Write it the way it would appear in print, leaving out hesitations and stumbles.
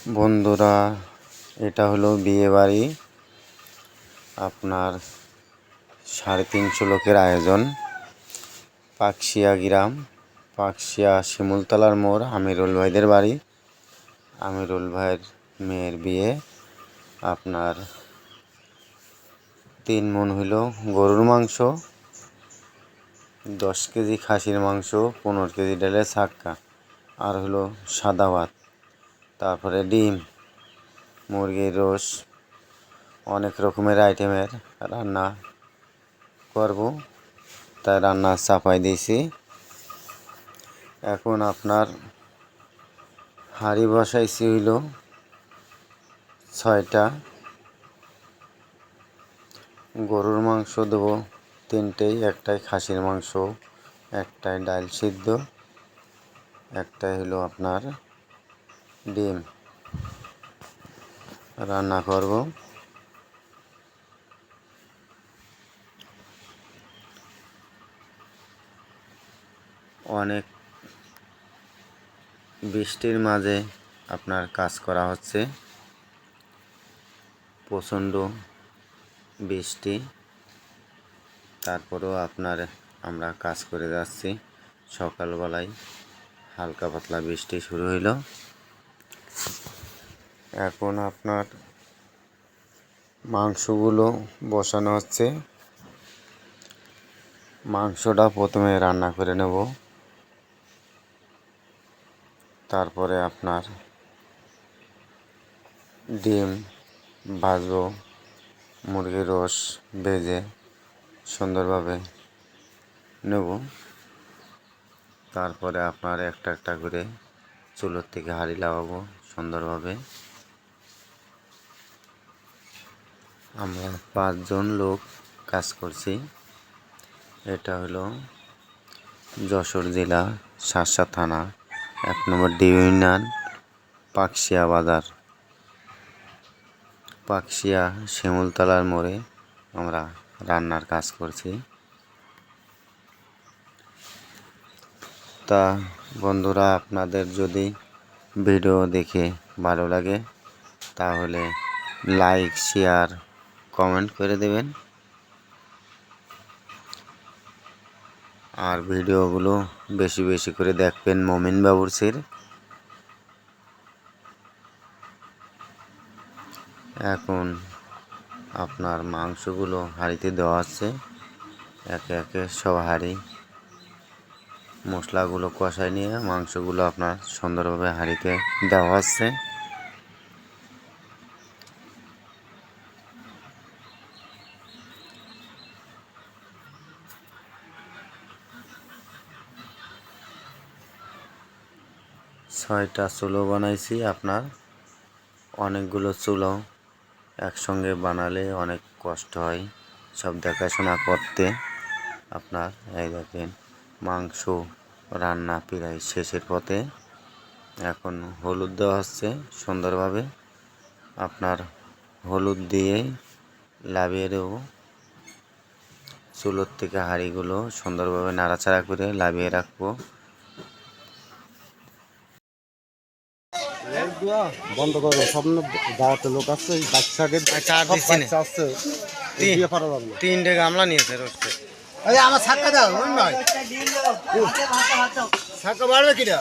বন্ধুরা, এটা হলো বিয়ে বাড়ি। আপনার 350 লোকের আয়োজন। পাকশিয়া গ্রাম, পাকশিয়া শিমুলতলার মোড়, আমিরুল ভাইদের বাড়ি। আমিরুল ভাইয়ের মেয়ের বিয়ে। আপনার 3 মণ হইল গরুর মাংস, 10 কেজি খাসির মাংস, 15 কেজি ডালের ছাক্কা, আর হলো সাদা ভাত, তারপরে ডিম, মুরগির রোস, অনেক রকমের আইটেমের রান্না করব, তাই রান্না চাপাই দিয়েছি। এখন আপনার হাঁড়ি বসাইছি হইল 6টা। গরুর মাংস দেবো 3টেই, একটাই খাসির মাংস, একটাই ডাল সিদ্ধ, একটাই হলো আপনার ডিম রান্না করব। অনেক বৃষ্টির মাঝে আপনার কাজ করা হচ্ছে, প্রচণ্ড বৃষ্টি, তারপরেও আমরা কাজ করে যাচ্ছি। সকালবেলায় হালকা পাতলা বৃষ্টি শুরু হইল। এখন আপনার মাংসগুলো বসানো হচ্ছে। মাংসটা প্রথমে রান্না করে নেব, তারপরে আপনার ডিম ভাজবো, মুরগির রোস ভেজে সুন্দরভাবে নেব। তারপরে আপনার একটা একটা করে চুলোর থেকে হাঁড়ি লাগাবো সুন্দরভাবে। আমরা 5 জন লোক কাজ করছি। এটা হলো যশোর জেলা, শার্শা থানা, 1 নম্বর ইউনিয়ন, পাকশিয়া বাজার, পাকশিয়া শিমুলতলার মোড়ে আমরা রান্নার কাজ করছি। তা বন্ধুরা, আপনাদের যদি ভিডিও দেখে ভালো লাগে তাহলে লাইক, শেয়ার, কমেন্ট করে দেবেন। আর ভিডিওগুলো বেশি বেশি করে দেখবেন মমিন বাবুরচির। এখন আপনার মাংসগুলো হাঁড়িতে দেওয়া হচ্ছে, একে একে সব হাঁড়ি মশলাগুলো কষায় নিয়ে মাংসগুলো আপনার সুন্দরভাবে হাঁড়িতে দেওয়া হচ্ছে। ছয়টা চুলো বানাইছি। আপনার অনেকগুলো চুলো একসঙ্গে বানালে অনেক কষ্ট হয় সব দেখাশোনা করতে। আপনার এই দেখেন মাংস রান্না প্রায় শেষের পথে। এখন হলুদ দেওয়া হচ্ছে সুন্দরভাবে। আপনার হলুদ দিয়ে লাভিয়ে দেব। চুলোর থেকে হাঁড়িগুলো সুন্দরভাবে নাড়াচাড়া করে লাভিয়ে রাখবো। বন্ধ করো, সামনে দাওয়াতে লোক আসছে, বাচ্চাকে আসছে, 3টে গামলা নিয়েছে রোস্টে। আমার ছাক্কা দাও নয়, ছাক্কা বাড়বে কিনা।